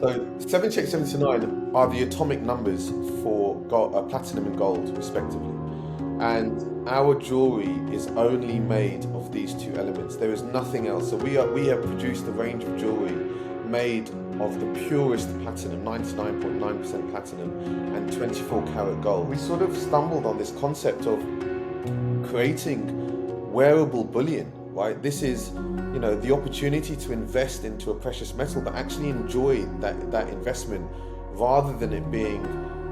So 7879 are the atomic numbers for gold, platinum and gold, respectively. And our jewelry is only made of these two elements. There is nothing else. So we have produced a range of jewelry made of the purest platinum, 99.9% platinum, and 24 karat gold. We sort of stumbled on this concept of creating wearable bullion, right? This is, the opportunity to invest into a precious metal, but actually enjoy that investment rather than it being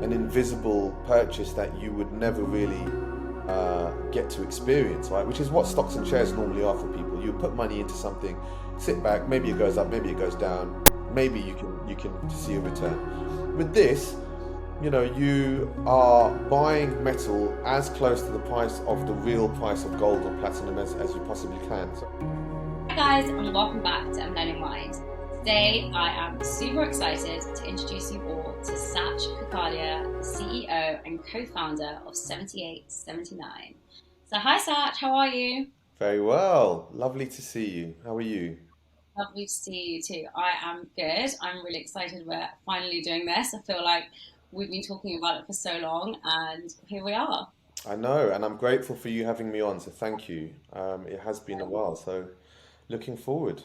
an invisible purchase that you would never really get to experience, right? Which is what stocks and shares normally are for people. You put money into something, sit back, maybe it goes up, maybe it goes down, maybe you can see a return. With this, you are buying metal as close to the price of the real price of gold or platinum as you possibly can. So, Hi guys, and welcome back to Unlearning Mind. Today I am super excited to introduce you all to Sach Kukadia, the CEO and co-founder of 7879. So hi Sach, how are you? very well. Lovely to see you. How are you? Lovely to see you too. I am good. I'm really excited we're finally doing this. I feel like we've been talking about it for so long and here we are. I know, and I'm grateful for you having me on, so thank you. It has been a while, so looking forward.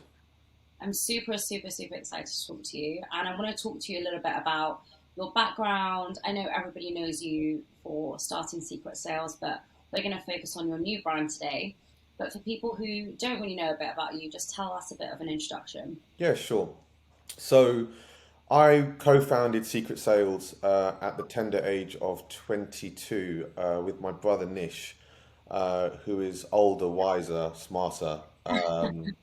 I'm super excited to talk to you. And I want to talk to you a little bit about your background. I know everybody knows you for starting Secret Sales, but we're going to focus on your new brand today. But for people who don't really know a bit about you, just tell us a bit of an introduction. Yeah, sure. So I co-founded Secret Sales at the tender age of 22 with my brother Nish, who is older, wiser, smarter. Some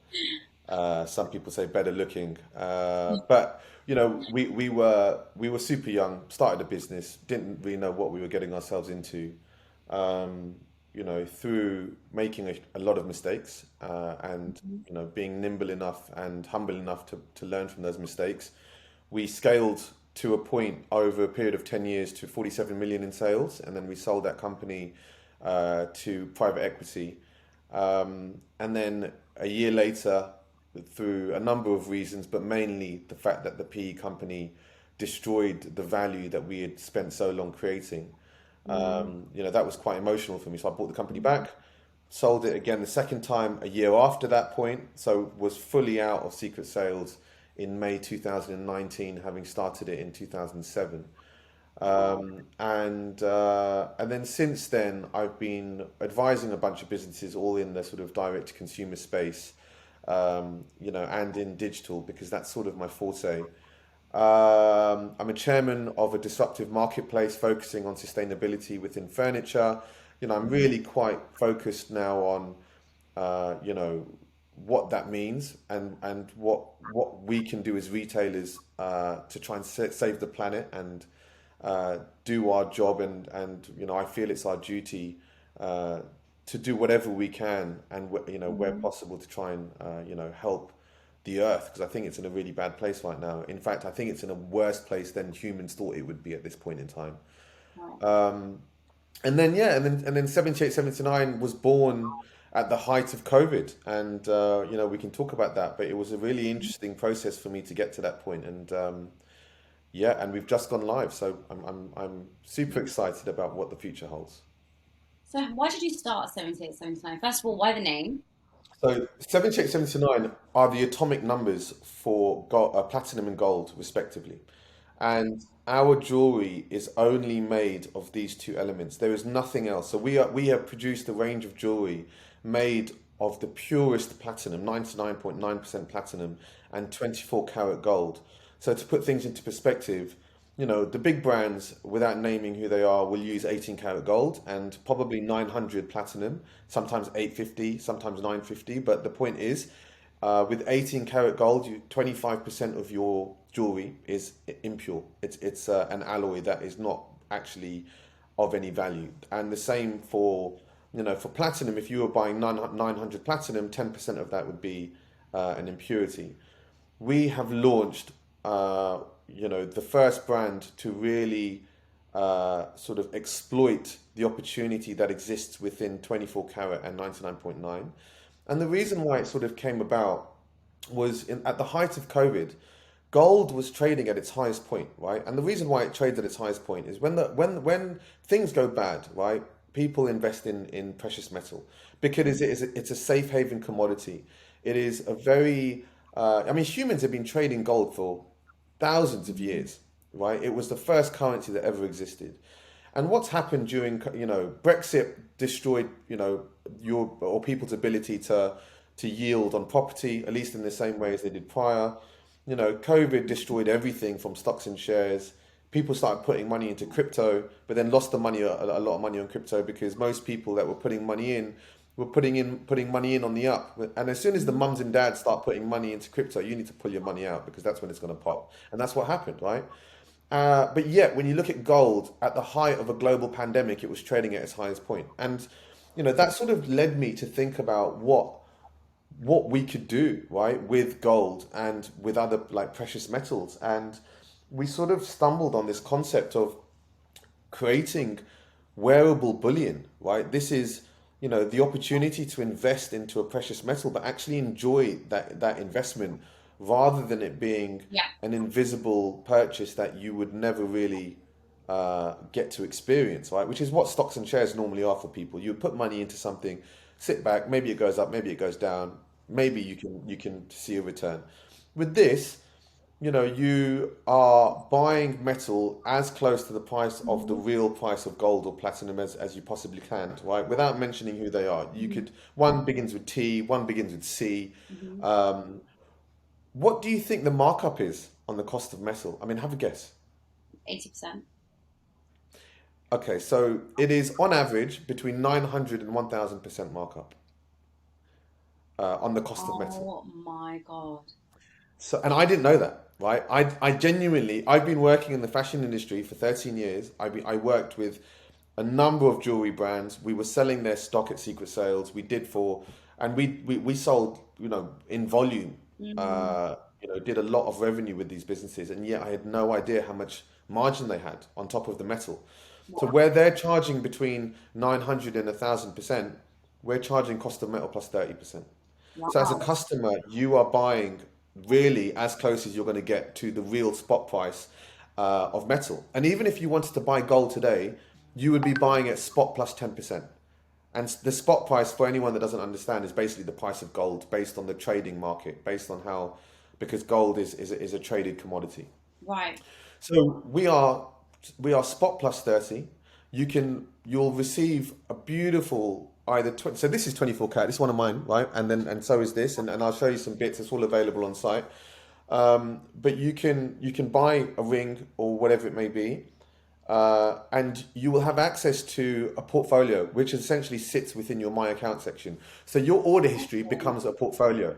people say better looking, but we were super young, started a business, didn't really know what we were getting ourselves into. Um, through making a lot of mistakes and being nimble enough and humble enough to learn from those mistakes, we scaled to a point over a period of 10 years to 47 million in sales, and then we sold that company to private equity. And then a year later, through a number of reasons, but mainly the fact that the PE company destroyed the value that we had spent so long creating, that was quite emotional for me. So I bought the company back, sold it again the second time a year after that point. So was fully out of secret sales in May 2019, having started it in 2007. Wow. And then since then, I've been advising a bunch of businesses, all in the sort of direct to consumer space, and in digital because that's sort of my forte. I'm a chairman of a disruptive marketplace focusing on sustainability within furniture. I'm really quite focused now on, what that means and what we can do as retailers to try and save the planet and do our job and I feel it's our duty to do whatever we can and where Mhm. possible to try and help the earth because I think it's in a really bad place right now. In fact, I think it's in a worse place than humans thought it would be at this point in time. Wow. And then yeah, and then 78, 79 was born at the height of COVID, and we can talk about that. But it was a really interesting process for me to get to that point, and yeah, and we've just gone live, so I'm super excited about what the future holds. So why did you start 7879? First of all, why the name? So 78, 79 are the atomic numbers for gold, platinum and gold, respectively. And our jewelry is only made of these two elements. There is nothing else. So we have produced a range of jewelry made of the purest platinum, 99.9% platinum, and 24 karat gold. So to put things into perspective, the big brands, without naming who they are, will use 18 karat gold and probably 900 platinum, sometimes 850, sometimes 950. But the point is, with 18 karat gold, 25% of your jewelry is impure. It's an alloy that is not actually of any value. And the same for platinum. If you were buying 900 platinum, 10% of that would be an impurity. We have launched, the first brand to really sort of exploit the opportunity that exists within 24 karat and 99.9. And the reason why it sort of came about was at the height of COVID, gold was trading at its highest point, right? And the reason why it trades at its highest point is when things go bad, right? People invest in precious metal because it's a safe haven commodity. It is a very I mean, humans have been trading gold for thousands of years, right? It was the first currency that ever existed. And what's happened during, Brexit destroyed, your or people's ability to yield on property, at least in the same way as they did prior. COVID destroyed everything from stocks and shares. People started putting money into crypto, but then lost the money, a lot of money on crypto because most people that were putting money in were putting money in on the up. And as soon as the mums and dads start putting money into crypto, you need to pull your money out because that's when it's going to pop. And that's what happened, right? But yet, when you look at gold at the height of a global pandemic, it was trading at its highest point. And that sort of led me to think about what we could do, right, with gold and with other like precious metals. And we sort of stumbled on this concept of creating wearable bullion, right? This is, the opportunity to invest into a precious metal, but actually enjoy that investment rather than it being Yeah. an invisible purchase that you would never really get to experience, right? Which is what stocks and shares normally are for people. You put money into something, sit back, maybe it goes up, maybe it goes down, maybe you can see a return. With this, you are buying metal as close to the price of the Hmm. real price of gold or platinum as you possibly can, right? Without mentioning who they are. You Hmm. could, one begins with T, one begins with C. Hmm. Um, what do you think the markup is on the cost of metal? I mean, have a guess. 80%. Okay, so it is on average between 900 and 1,000% markup on the cost of metal. Oh my God. So, and I didn't know that, right? I genuinely, I've been working in the fashion industry for 13 years. I worked with a number of jewelry brands. We were selling their stock at secret sales. We did for, and we sold, in volume, Mm. did a lot of revenue with these businesses. And yet I had no idea how much margin they had on top of the metal. So Wow. where they're charging between 900 and 1,000%, we're charging cost of metal plus 30%. So as a Wow. customer, you are buying really as close as you're going to get to the real spot price of metal. And even if you wanted to buy gold today, you would be buying at spot plus 10%. And the spot price, for anyone that doesn't understand, is basically the price of gold based on the trading market, based on how, because gold is a traded commodity. Right. So we are spot plus 30. You'll receive a beautiful either 20, so this is 24 karat. This is one of mine, right? And so is this, and I'll show you some bits. It's all available on site. But you can buy a ring or whatever it may be, and you will have access to a portfolio, which essentially sits within your My Account section. So your order history Okay. becomes a portfolio,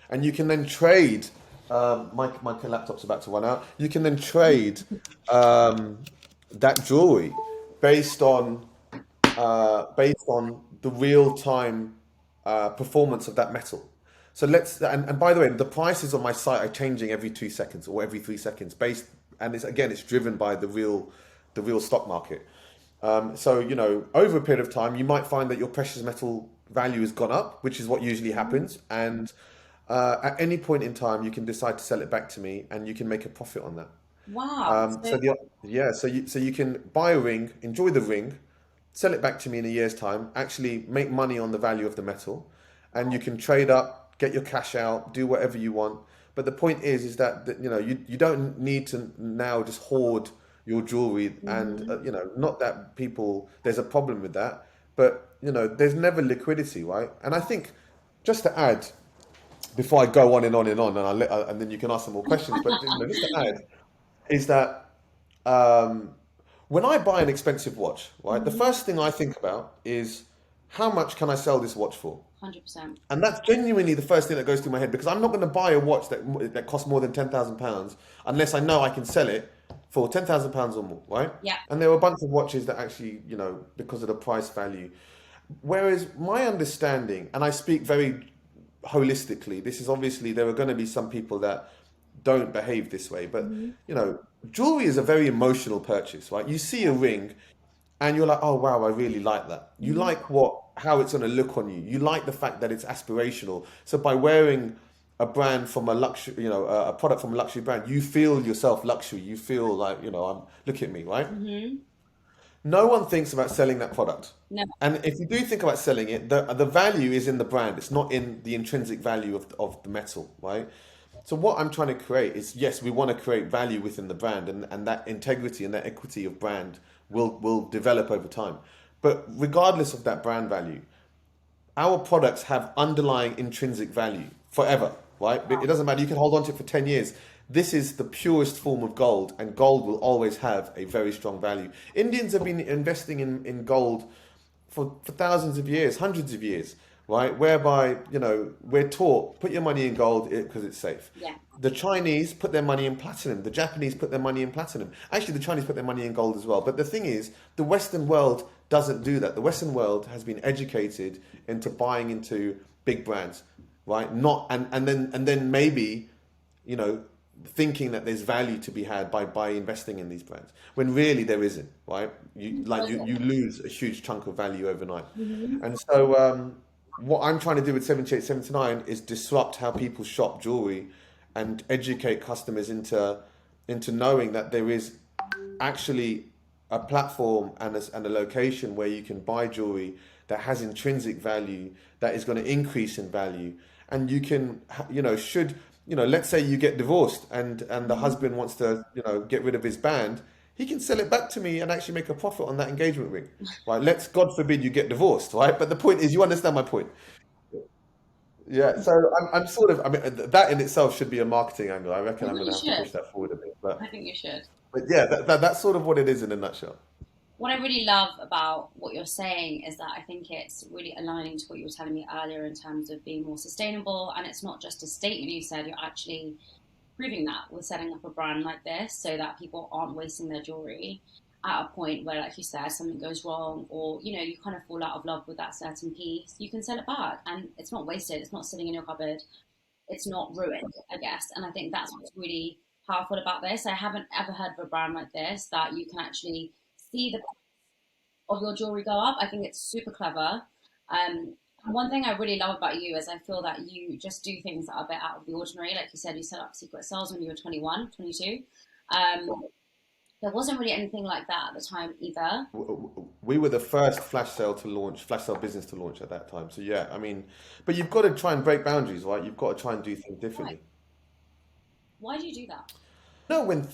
and you can then trade. My laptop's about to run out. You can then trade um, that jewelry based on based on the real time performance of that metal. So and by the way, the prices on my site are changing every 2 seconds or every 3 seconds and it's driven by the real stock market. So over a period of time, you might find that your precious metal value has gone up, which is what usually Mm. happens. And at any point in time, you can decide to sell it back to me, and you can make a profit on that. Wow. Um, so the yeah, so you can buy a ring, enjoy the ring, sell it back to me in a year's time, actually make money on the value of the metal, and you can trade up, get your cash out, do whatever you want. But the point is that you don't need to now just hoard your jewelry, and Hmm. not that people there's a problem with that, but there's never liquidity, right? And I think just to add, before I go on and on and on, and then you can ask some more questions, but just to add is that um, when I buy an expensive watch, right, the Hmm. first thing I think about is how much can I sell this watch for? 100%. And that's genuinely the first thing that goes through my head because I'm not going to buy a watch that costs more than £10,000 unless I know I can sell it for £10,000 or more, right? Yeah. And there are a bunch of watches that actually, because of the price value. Whereas my understanding, and I speak very holistically, this is obviously there are going to be some people that don't behave this way, but Hmm. jewelry is a very emotional purchase, right? You see a ring and you're like, oh wow, I really like that. You Hmm. like how it's going to look on you. You like the fact that it's aspirational. So by wearing a brand from a luxury, a product from a luxury brand, you feel yourself luxury. You feel like, look at me, right? Hmm. No one thinks about selling that product. No. And if you do think about selling it, the value is in the brand. It's not in the intrinsic value of the metal, right? So what I'm trying to create is, yes, we want to create value within the brand, and that integrity and that equity of brand will develop over time. But regardless of that brand value, our products have underlying intrinsic value forever, right? It doesn't matter. You can hold on to it for 10 years. This is the purest form of gold, and gold will always have a very strong value. Indians have been investing in gold for thousands of years, hundreds of years, right? Whereby, we're taught, put your money in gold because it's safe. Yeah. The Chinese put their money in platinum. The Japanese put their money in platinum. Actually, the Chinese put their money in gold as well. But the thing is, the Western world doesn't do that. The Western world has been educated into buying into big brands, right? Not and then maybe, you know, thinking that there's value to be had by investing in these brands when really there isn't, right? You lose a huge chunk of value overnight. Mm-hmm. And so what I'm trying to do with 7879 is disrupt how people shop jewelry and educate customers into knowing that there is actually a platform and a location where you can buy jewelry that has intrinsic value, that is going to increase in value, and you can, should, let's say you get divorced and the husband wants to, get rid of his band, he can sell it back to me and actually make a profit on that engagement ring, right? Let's, God forbid, you get divorced, right? But the point is, you understand my point. Yeah, so I'm sort of, I mean, that in itself should be a marketing angle. I I reckon I'm think going you to have to should. push that forward a bit, I think you should. but yeah, that's sort of what it is in a nutshell. What I really love about what you're saying is that I think it's really aligning to what you were telling me earlier in terms of being more sustainable. And it's not just a statement you said, you're actually proving that with setting up a brand like this so that people aren't wasting their jewelry at a point where, like you said, something goes wrong or, you kind of fall out of love with that certain piece. You can sell it back and it's not wasted. It's not sitting in your cupboard. It's not ruined, I guess. And I think that's what's really powerful about this. I haven't ever heard of a brand like this that you can actually see the of your jewelry go up. I think it's super clever. One thing I really love about you is I feel that you just do things that are a bit out of the ordinary. Like you said, you set up secret sales when you were 21, 22. There wasn't really anything like that at the time either. We were the first flash sale business to launch at that time. So yeah, I mean, but you've got to try and break boundaries, right? You've got to try and do things Why? differently. Why do you do that? When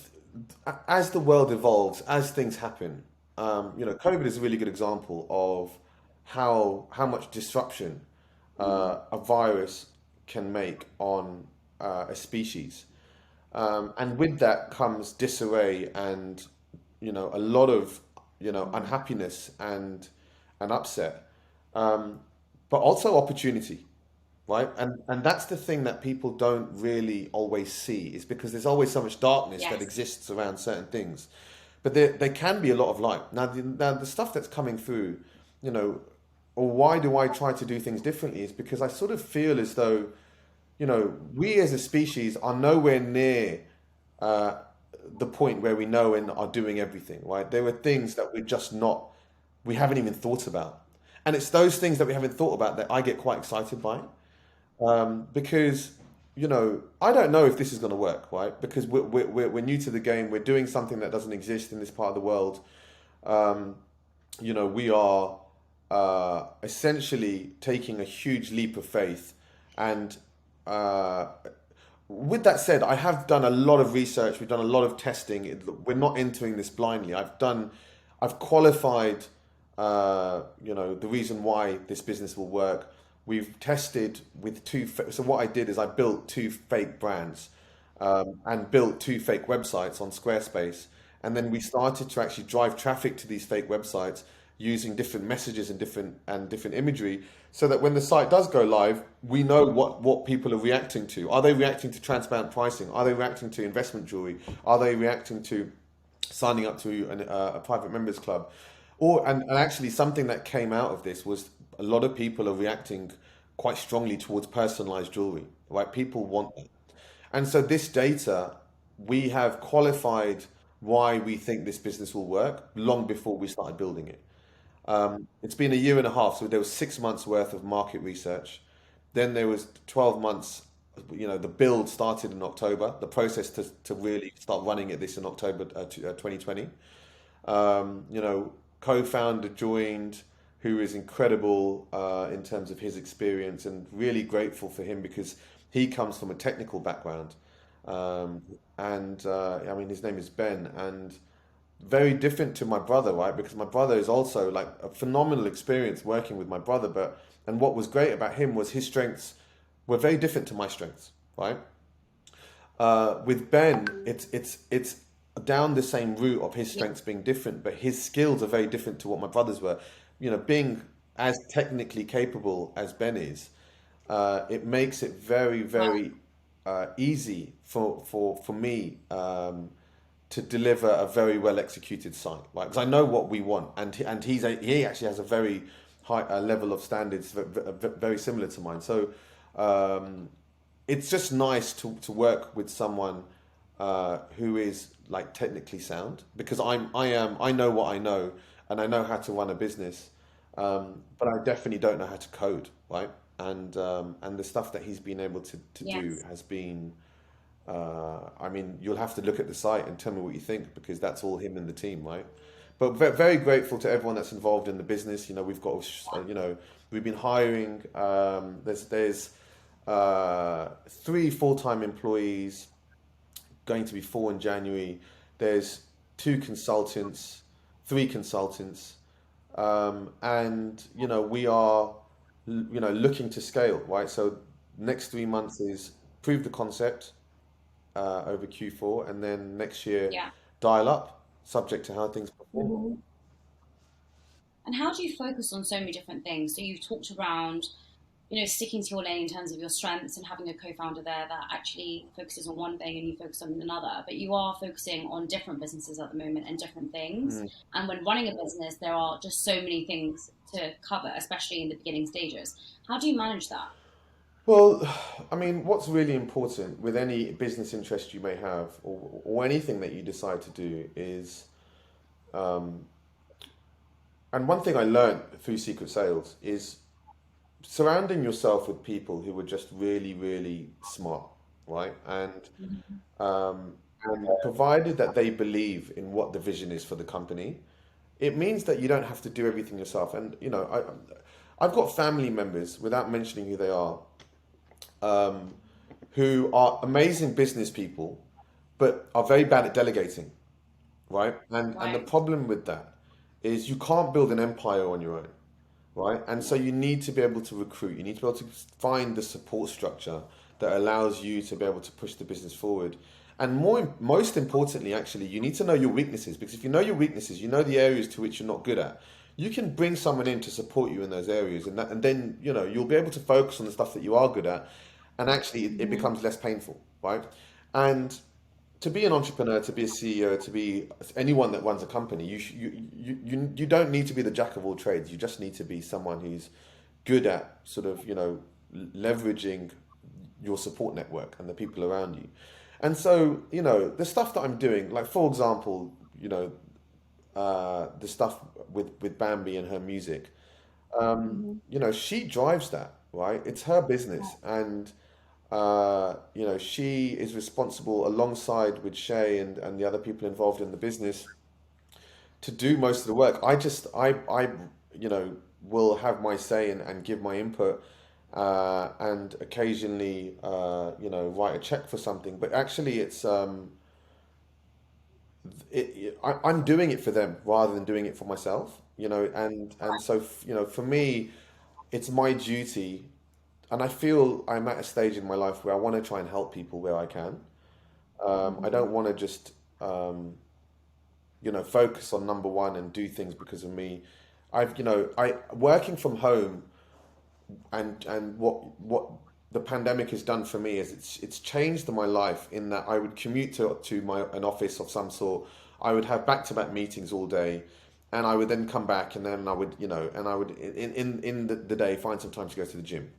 as the world evolves, as things happen, COVID is a really good example of how much disruption a virus can make on a species. And with that comes disarray and a lot of unhappiness and upset, but also opportunity, right? And that's the thing that people don't really always see is because there's always so much darkness that Yes. exists around certain things, but there can be a lot of light. Now the stuff that's coming through, you know, or why do I try to do things differently is because I sort of feel as though we as a species are nowhere near uh, the point where we know and are doing everything, right? There are things that we haven't even thought about. And it's those things that we haven't thought about that I get quite excited by. Because, I don't know if this is going to work, right? Because we're new to the game. We're doing something that doesn't exist in this part of the world. Um, we are essentially taking a huge leap of faith. And uh, with that said, I have done a lot of research. We've done a lot of testing. We're not entering this blindly. I've qualified, the reason why this business will work. We've tested with so what I did is I built two fake brands, and built two fake websites on Squarespace. And then we started to actually drive traffic to these fake websites using different messages and different imagery so that when the site does go live, we know what people are reacting to. Are they reacting to transparent pricing? Are they reacting to investment jewelry? Are they reacting to signing up to a private members club? And actually something that came out of this was a lot of people are reacting quite strongly towards personalized jewelry, right? People want that. And so this data, we have qualified why we think this business will work long before we started building it. It's been a year and a half, so there was 6 months worth of market research. Then there was 12 months the build started in October. The process to really start running at this in October 2020. Co-founder joined, who is incredible in terms of his experience, and really grateful for him because he comes from a technical background. And I mean, his name is Ben, and very different to my brother, right? Because my brother is also like a phenomenal experience working with my brother, but and what was great about him was his strengths were very different to my strengths, right? With Ben, it's down the same route of his Yeah. strengths being different, but his skills are very different to what my brothers were. Being as technically capable as Ben is, it makes it very, Right. very easy for me to deliver a very well executed site, right? Because I know what we want, and he actually has a very high level of standards, very similar to mine. So um, it's just nice to work with someone who is like technically sound because I know what I know and I know how to run a business, but I definitely don't know how to code, right? And the stuff that he's been able to do Yes. has been I mean, you'll have to look at the site and tell me what you think because that's all him and the team, right? But very grateful to everyone that's involved in the business. We've got, we've been hiring. There's 3 full-time employees, going to be 4 in January. There's 2 consultants, 3 consultants, and we are, looking to scale, right? So next 3 months is prove the concept over Q4, and then next year Yeah. dial up, subject to how things perform. Mhm. And how do you focus on so many different things? So you've talked around, sticking to your lane in terms of your strengths and having a co-founder there that actually focuses on one thing and you focus on another. But you are focusing on different businesses at the moment and different things. Mm. And when running a business, there are just so many things to cover, especially in the beginning stages. How do you manage that? Well, I mean, what's really important with any business interest you may have, or anything that you decide to do, is, um, and one thing I learned through Secret Sales is surrounding yourself with people who are just really, really smart, right? Mhm. And provided that they believe in what the vision is for the company, it means that you don't have to do everything yourself. And I've got family members, without mentioning who they are, um, who are amazing business people, but are very bad at delegating, right? And the Right. problem with that is you can't build an empire on your own, right? And so you need to be able to recruit. You need to be able to find the support structure that allows you to be able to push the business forward. And most importantly, actually, you need to know your weaknesses because if you know your weaknesses, you know the areas to which you're not good at. You can bring someone in to support you in those areas, and then you'll be able to focus on the stuff that you are good at, and actually it Mhm. becomes less painful, right? And to be an entrepreneur, to be a CEO, to be anyone that runs a company, you don't need to be the jack of all trades. You just need to be someone who's good at sort of leveraging your support network and the people around you. And so the stuff that I'm doing, like for example, the stuff with Bambi and her music, Mhm. she drives that, right? It's her business, and she is responsible alongside with Shay and the other people involved in the business to do most of the work. I will have my say and give my input and occasionally write a check for something. But actually, I'm doing it for them rather than doing it for myself. And so for me, it's my duty, and I feel I'm at a stage in my life where I want to try and help people where I can. I Mhm. don't want to just focus on number one and do things because of me. I working from home and what the pandemic has done for me is it's changed my life in that I would commute to an office of some sort. I would have back-to-back meetings all day, and I would then come back and then I would in the day find some time to go to the gym.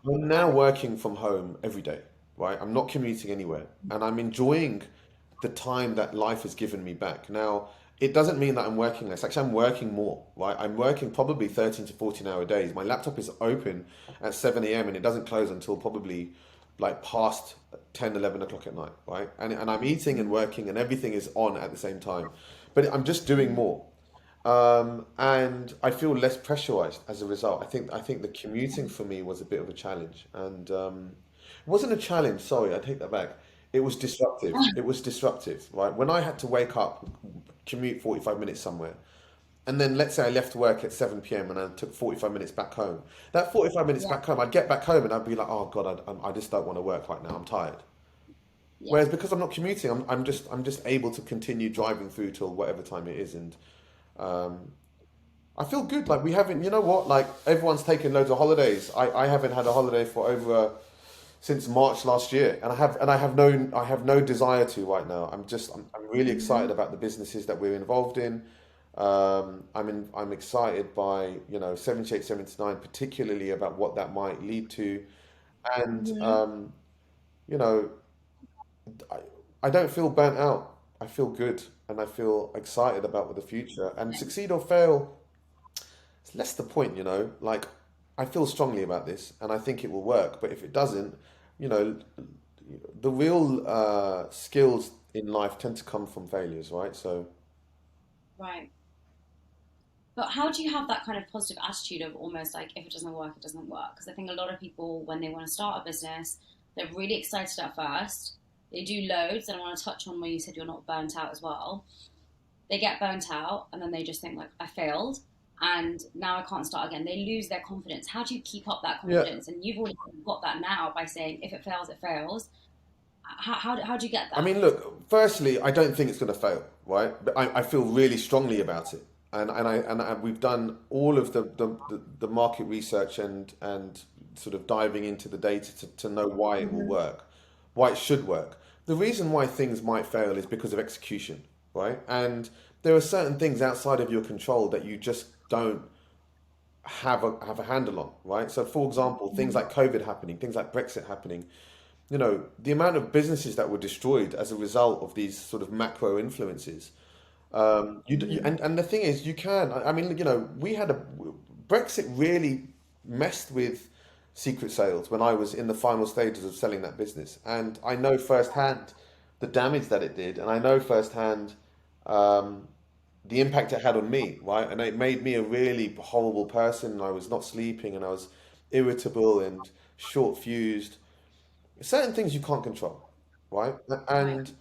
I'm now Right. working from home every day, right? I'm not commuting anywhere, and I'm enjoying the time that life has given me back. Now, it doesn't mean that I'm working less. Actually, I'm working more, right? I'm working probably 13 to 14 hour days. My laptop is open at 7 a.m. and it doesn't close until probably like past 10, 11 o'clock at night, right? And I'm eating and working and everything is on at the same time. But I'm just doing more. And I feel less pressurized as a result. I think the commuting for me was a bit of a challenge, and it wasn't a challenge. Sorry, I take that back. It was disruptive. It was disruptive, right? When I had to wake up, commute 45 minutes somewhere, and then let's say I left work at 7 p.m. and I took 45 minutes back home. That 45 minutes Yeah, back home, I'd get back home and I'd be like, oh God, I just don't want to work right now. I'm tired. yeah, Whereas because I'm not commuting, I'm just able to continue driving through till whatever time it is, and um, I feel good. Like we haven't, you know what? Like everyone's taken loads of holidays. I haven't had a holiday for over since March last year, and I have no desire to right now. I'm really excited about the businesses that we're involved in. I'm excited by 78, 79, particularly about what that might lead to, and you know I I don't feel burnt out. I feel good, and I feel excited about the future. And succeed or fail, it's less the point, Like, I feel strongly about this, and I think it will work. But if it doesn't, you know, the real skills in life tend to come from failures, right? So, right. But how do you have that kind of positive attitude of almost like if it doesn't work, it doesn't work? Because I think a lot of people, when they want to start a business, they're really excited at first. They do loads, and I want to touch on where you said you're not burnt out as well. They get burnt out, and then they just think like, I failed, and now I can't start again. They lose their confidence. How do you keep up that yeah. confidence? And you've already got that now by saying, if it fails, it fails. How do you get I that? mean, look, firstly, I don't think it's going to fail, right? But I feel really strongly about it. And we've done all of the market research and sort of diving into the data to know why it will work, why it should work. The reason why things might fail is because of execution, right? And there are certain things outside of your control that you just don't have a handle on, right? So, for example, things like COVID happening, things like Brexit happening, the amount of businesses that were destroyed as a result of these sort of macro influences. And the thing is, you can. I mean, we had a Brexit really messed with secret sales when I was in the final stages of selling that business, and I know firsthand the damage that it did, and I know firsthand um, the impact it had on me, right? And it made me a really horrible person. And I was not sleeping, and I was irritable and short fused. Certain things you can't control, right? Right. And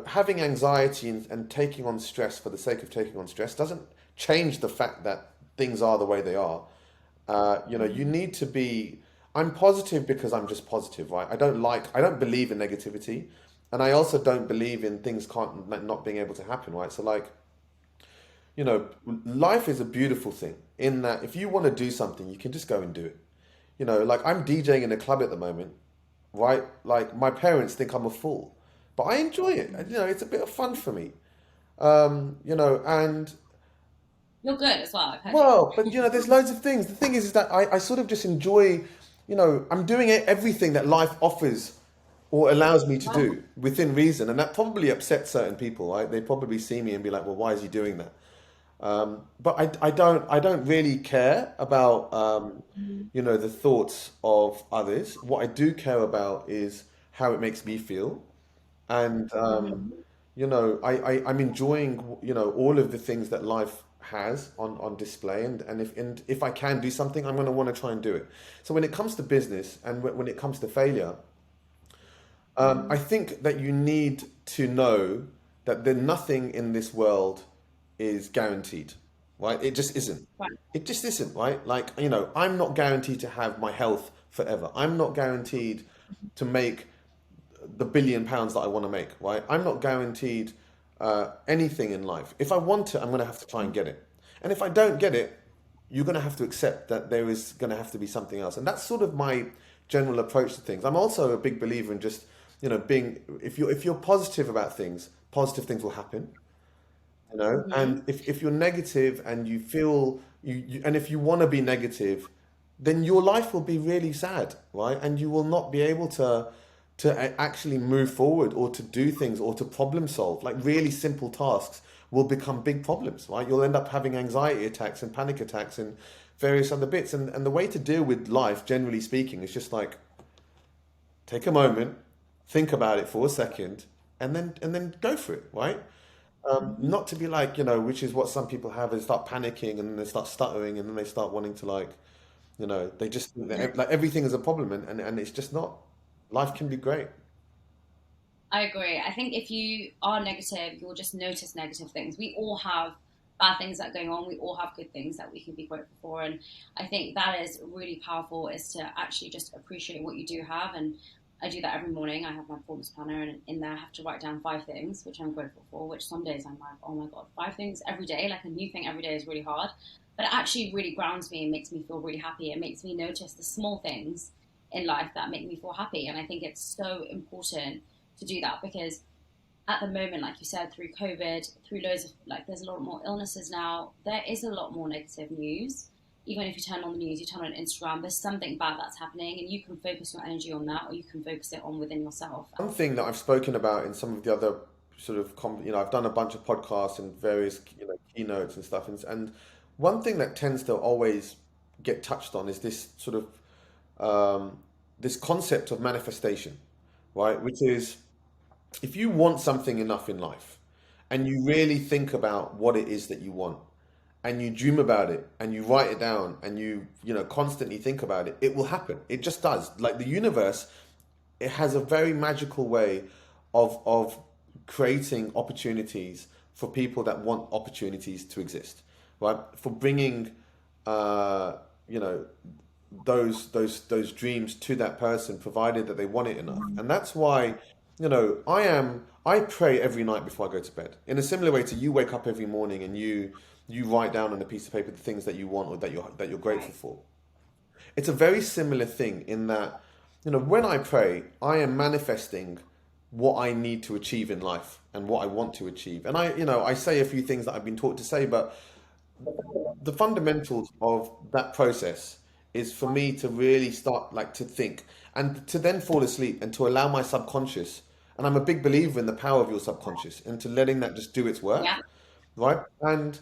having anxiety and taking on stress for the sake of taking on stress doesn't change the fact that things are the way they are. You need to be. I'm positive because I'm just positive, right? I don't believe in negativity, and I also don't believe in things can't not being able to happen, right? So like, you know, life is a beautiful thing in that if you want to do something, you can just go and do it. Like I'm DJing in a club at the moment, right? Like my parents think I'm a fool, but I enjoy it. And, it's a bit of fun for me. And You're good as well. I've heard you. well, but there's loads of things. The thing is that I sort of just enjoy, I'm doing everything that life offers or allows me to Wow. do within reason, and that probably upsets certain people, right? They probably see me and be like, "Well, why is he doing that?" But I don't really care about the thoughts of others. What I do care about is how it makes me feel, and I'm enjoying all of the things that life has on display, and if I can do something, I'm going to want to try and do it. So when it comes to business and when it comes to failure, I think that you need to know that nothing in this world is guaranteed, right? It just isn't. Right. It just isn't, right? Like, I'm not guaranteed to have my health forever. I'm not guaranteed to make the £1 billion that I want to make, right? I'm not guaranteed anything in life. If I want it, I'm going to have to try and get it. And if I don't get it, you're going to have to accept that there is going to have to be something else. And that's sort of my general approach to things. I'm also a big believer in just, being, if you're positive about things, positive things will happen. And if you're negative and you feel and if you want to be negative, then your life will be really sad, right? And you will not be able to actually move forward or to do things or to problem solve. Like really simple tasks will become big problems, right? You'll end up having anxiety attacks and panic attacks and various other bits. And the way to deal with life, generally speaking, is just like take a moment, think about it for a second, and then go for it, right? Not to be like, which is what some people have, is start panicking and then they start stuttering and then they start wanting to like, they just think that like everything is a problem and it's just not. Life can be great. I agree. I think if you are negative, you'll just notice negative things. We all have bad things that are going on. We all have good things that we can be grateful for. And I think that is really powerful, is to actually just appreciate what you do have. And I do that every morning. I have my performance planner, and in there I have to write down 5 things which I'm grateful for, which some days I'm like, oh my God, 5 things every day, like a new thing every day is really hard. But it actually really grounds me and makes me feel really happy. It makes me notice the small things in life that make me feel happy. And I think it's so important to do that, because at the moment, like you said, through COVID, through loads of, like, there's a lot more illnesses now. There is a lot more negative news. Even if you turn on the news, you turn on Instagram, there's something bad that's happening, and you can focus your energy on that, or you can focus it on within yourself. One thing that I've spoken about in some of the other sort of, I've done a bunch of podcasts and various, keynotes and stuff, and one thing that tends to always get touched on is this sort of this concept of manifestation, right? Which is, if you want something enough in life and you really think about what it is that you want and you dream about it and you write it down and you constantly think about it, it will happen. It just does. Like the universe, it has a very magical way of creating opportunities for people that want opportunities to exist, right? For bringing uh, you know those dreams to that person, provided that they want it enough. And that's why, I pray every night before I go to bed. In a similar way to you wake up every morning and you write down on a piece of paper the things that you want or that you're grateful Right. for. It's a very similar thing in that, when I pray, I am manifesting what I need to achieve in life and what I want to achieve. And I say a few things that I've been taught to say, but the fundamentals of that process is for me to really start like to think and to then fall asleep and to allow my subconscious. And I'm a big believer in the power of your subconscious and to letting that just do its work, Yeah. right? And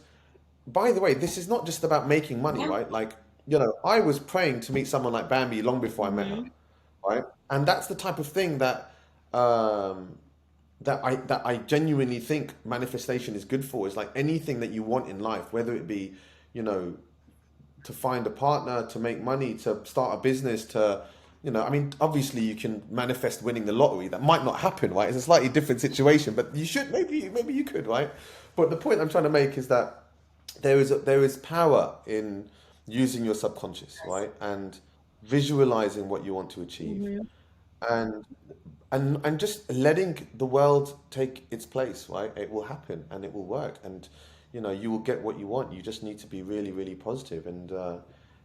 by the way, this is not just about making money, Yeah. right? Like, I was praying to meet someone like Bambi long before I met her, Mm-hmm. right? And that's the type of thing um, that I genuinely think manifestation is good for. Is like anything that you want in life, whether it be, you know, to find a partner, to make money, to start a business, I mean, obviously you can manifest winning the lottery. That might not happen, right? It's a slightly different situation, but you should, maybe you could, right? But the point I'm trying to make is that there is power in using your subconscious, Yes. right? And visualizing what you want to achieve, Mm-hmm. and and just letting the world take its place, right? It will happen and it will work, and you will get what you want. You just need to be really, really positive, and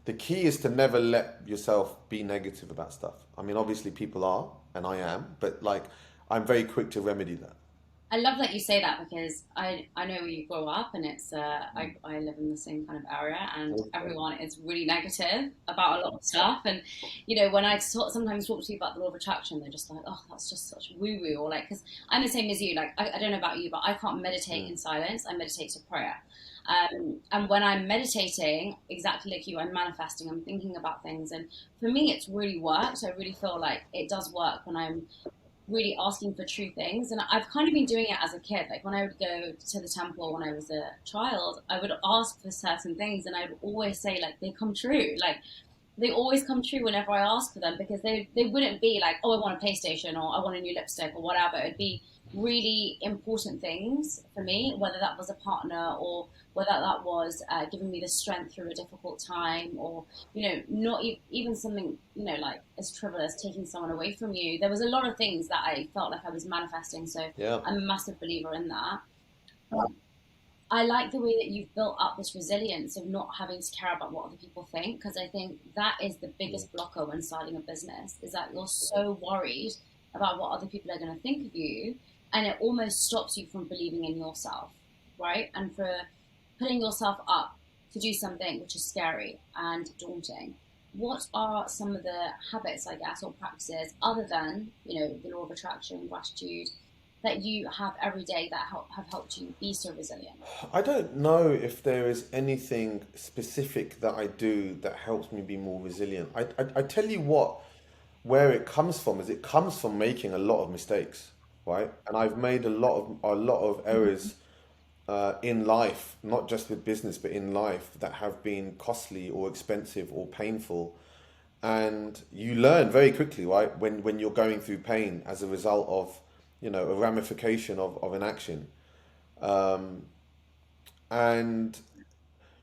the key is to never let yourself be negative about stuff. I mean, obviously people are, and I am, but like I'm very quick to remedy that. I love that you say that, because I know where you grow up, and it's I live in the same kind of area, and Okay. everyone is really negative about a lot of stuff. And when sometimes talk to you about the law of attraction, they're just like, oh, that's just such woo woo, or like, because I'm the same as you. Like, I don't know about you, but I can't meditate Mm. in silence. I meditate to prayer. And when I'm meditating, exactly like you, I'm manifesting, I'm thinking about things. And for me, it's really worked. I really feel like it does work when I'm really asking for true things. And I've kind of been doing it as a kid. Like when I would go to the temple when I was a child, I would ask for certain things, and I would always say, like, they come true. Like, they always come true whenever I ask for them, because they wouldn't be like, oh, I want a PlayStation, or I want a new lipstick, or whatever. It'd be really important things for me, whether that was a partner, or whether that was giving me the strength through a difficult time, or not even something like as trivial as taking someone away from you. There was a lot of things that I felt like I was manifesting, so Yeah. I'm a massive believer in that. I like the way that you've built up this resilience of not having to care about what other people think, because I think that is the Mm. biggest blocker when starting a business, is that you're so worried about what other people are going to think of you, and it almost stops you from believing in yourself, right? And for putting yourself up to do something which is scary and daunting. What are some of the habits, I guess, or practices, other than the law of attraction, gratitude, that you have every day that have helped you be so resilient? I don't know if there is anything specific that I do that helps me be more resilient. I tell you what. where it comes from is it comes from making a lot of mistakes, right? And I've made a lot of errors in life, not just with business, but in life that have been costly or expensive or painful. And you learn very quickly, right? When you're going through pain as a result of, a ramification of an action. Um, and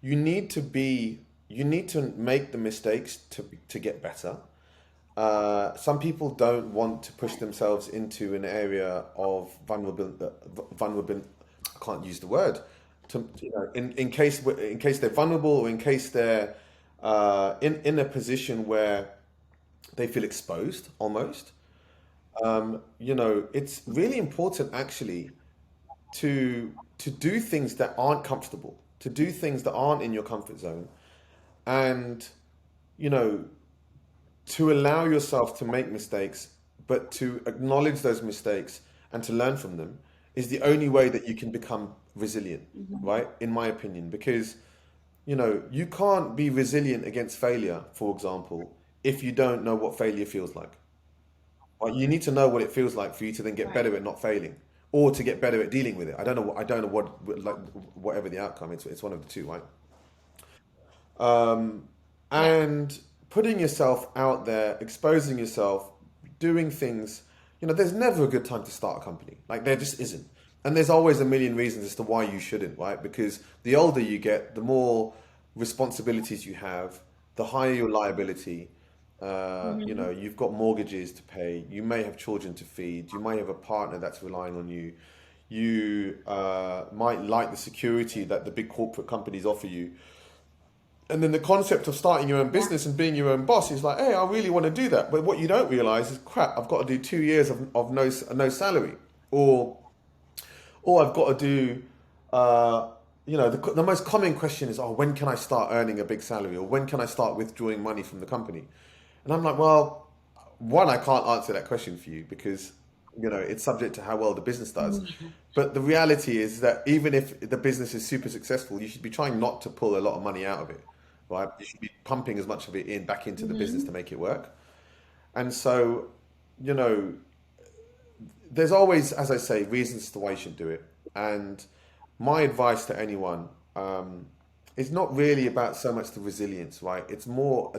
you need to be, you need to make the mistakes to get better. Some people don't want to push Right. themselves into an area of vulnerable. I can't use the word. In case they're vulnerable, or in case they're in a position where they feel exposed almost. It's really important actually to do things that aren't comfortable, to do things that aren't in your comfort zone, and you know to allow yourself to make mistakes, but to acknowledge those mistakes and to learn from them is the only way that you can become resilient, Hmm. right? In my opinion, because you can't be resilient against failure, for example, if you don't know what failure feels like. Right? You need to know what it feels like for you to then get Right. better at not failing, or to get better at dealing with it. I don't know what like whatever the outcome, it's one of the two, right? Um, Yeah. and putting yourself out there, exposing yourself, doing things, there's never a good time to start a company. Like there just isn't. And there's always a million reasons as to why you shouldn't, right? Because the older you get, the more responsibilities you have, the higher your liability. Hmm. You've got mortgages to pay. You may have children to feed. You may have a partner that's relying on you. You might like the security that the big corporate companies offer you. And then the concept of starting your own Yeah. business and being your own boss is like, hey, I really want to do that. But what you don't realize is, crap, I've got to do 2 years of no salary. Or or I've got to do, the most common question is, oh, when can I start earning a big salary? Or when can I start withdrawing money from the company? And I'm like, well, one, I can't answer that question for you because, it's subject to how well the business does. Yeah. But the reality is that even if the business is super successful, you should be trying not to pull a lot of money out of it, right? You should be pumping as much of it in back into the business to Hmm. make it work. And so, you know, there's always, as I say, reasons to why you should do it. And my advice to anyone is not really about so much the resilience, right? It's more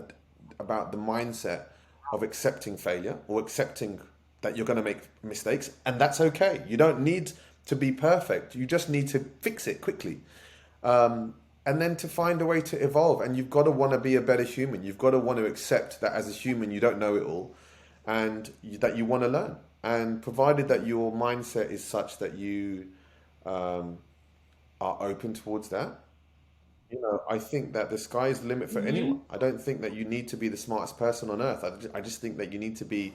about the mindset of accepting failure or accepting that you're going to make mistakes, and that's okay. You don't need to be perfect. You just need to fix it quickly. And then to find a way to evolve. And you've got to want to be a better human. You've got to want to accept that as a human, you don't know it all and that you want to learn. And provided that your mindset is such that you um, are open towards that, I think that the sky is the limit for anyone. Hmm. I don't think that you need to be the smartest person on earth. I just think that you need to be,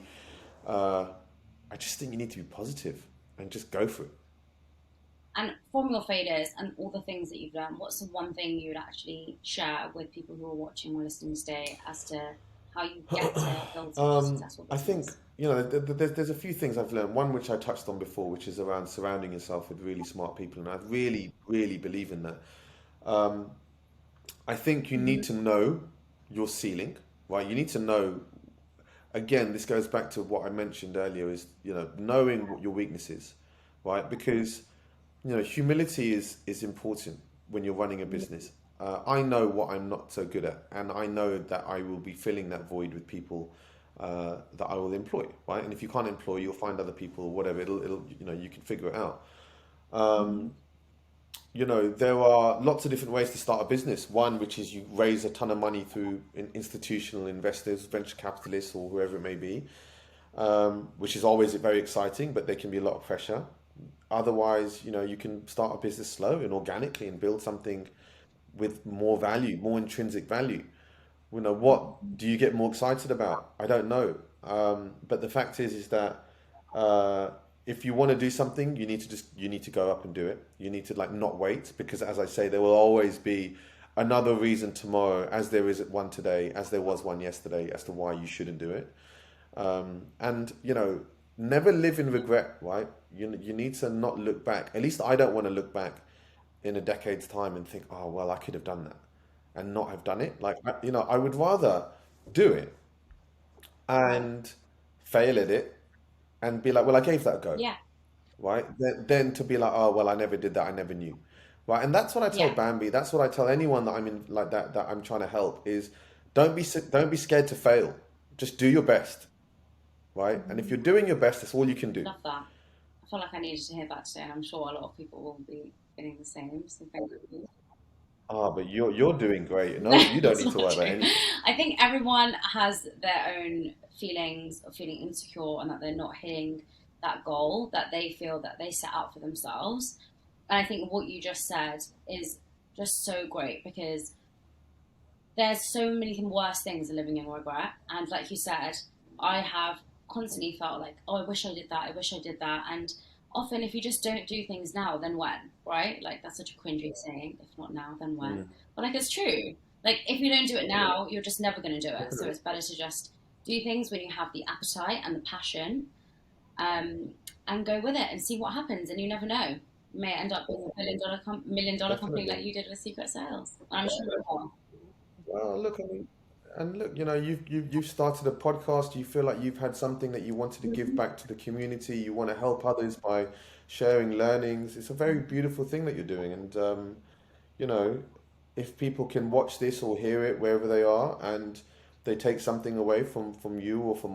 uh, I just think you need to be positive and just go for it. And from your failures and all the things that you've learned, what's the one thing you would actually share with people who are watching or listening today as to how you get to build such a successful I think business? there's a few things I've learned. One which I touched on before, which is around surrounding yourself with really smart people, and I really, really believe in that. Um, I think you need Hmm. to know your ceiling, right? You need to know. Again, this goes back to what I mentioned earlier: is knowing what your weakness is, right? Because humility is important when you're running a business. I know what I'm not so good at, and I know that I will be filling that void with people that I will employ, right? And if you can't employ, you'll find other people, or whatever. It'll you can figure it out. Hmm. There are lots of different ways to start a business. One, which is you raise a ton of money through institutional investors, venture capitalists, or whoever it may be, which is always very exciting, but there can be a lot of pressure. Otherwise, you can start a business slow and organically and build something with more value, more intrinsic value. What do you get more excited about? I don't know. But the fact is that uh, if you want to do something, you need to go up and do it. You need to like not wait because, as I say, there will always be another reason tomorrow, as there is one today, as there was one yesterday, as to why you shouldn't do it. And never live in regret, right? You need to not look back. At least I don't want to look back in a decade's time and think, oh well, I could have done that, and not have done it. Like I would rather do it and fail at it and be like, well, I gave that a go, Yeah, right? Then to be like, oh, well, I never did that. I never knew. Right. And that's what I tell yeah. Bambi. That's what I tell anyone that I'm in like that I'm trying to help is don't be scared to fail. Just do your best, right? And if you're doing your best, that's all you can do. Love that. I feel like I needed to hear that today, and I'm sure a lot of people will be feeling the same. So thank you. Ah, but you're doing great. No, No, you don't it's need to not worry about true. anything. I think everyone has their own feelings of feeling insecure and that they're not hitting that goal that they feel that they set out for themselves. And I think what you just said is just so great because there's so many worse things than living in regret. And like you said, I have constantly felt like, oh, I wish I did that. I wish I did that. And often, if you just don't do things now, then when, right? Like that's such a cringy saying. If not now, then when? Mm, But like it's true. Like if you don't do it now, you're just never going to do it. So definitely. it's better to just do things when you have the appetite and the passion, and go with it and see what happens. And you never know. You may end up with a $1 million company like Definitely. you did with Secret Sales. I'm sure it will. Well, look, I mean, and look, you've started a podcast. You feel like you've had something that you wanted to give back to the community. You want to help others by sharing learnings. It's a very beautiful thing that you're doing, and you know, if people can watch this or hear it wherever they are, and they take something away from you or from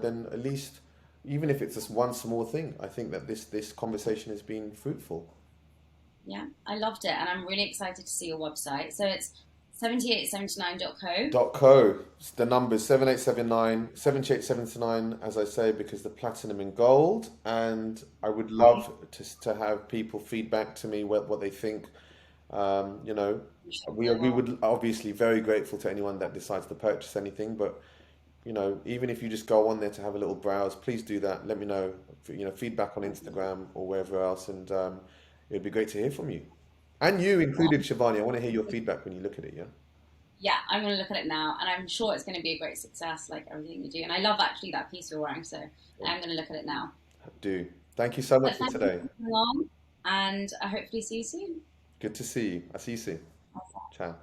then at least, even if it's just one small thing, I think that this conversation has been fruitful. Yeah, I loved it, and I'm really excited to see your website. So it's 7879.co. .co. The number's 7879 as I say, because the platinum and gold. And I would love to have people feedback to me what they think. Um, you know, I'm sure we they we will. would obviously very grateful to anyone that decides to purchase anything, but even if you just go on there to have a little browse, please do that. Let me know, feedback on Instagram or wherever else, and it'd be great to hear from you. And you included, Shivani. I want to hear your feedback when you look at it, yeah? Yeah, I'm going to look at it now, and I'm sure it's going to be a great success, like everything you do. And I love actually that piece you're wearing, so I'm going to look at it now. Do. Thank you so much But for thank you today. for coming along, and I hopefully see you soon. Good to see you. I'll see you soon. Ciao.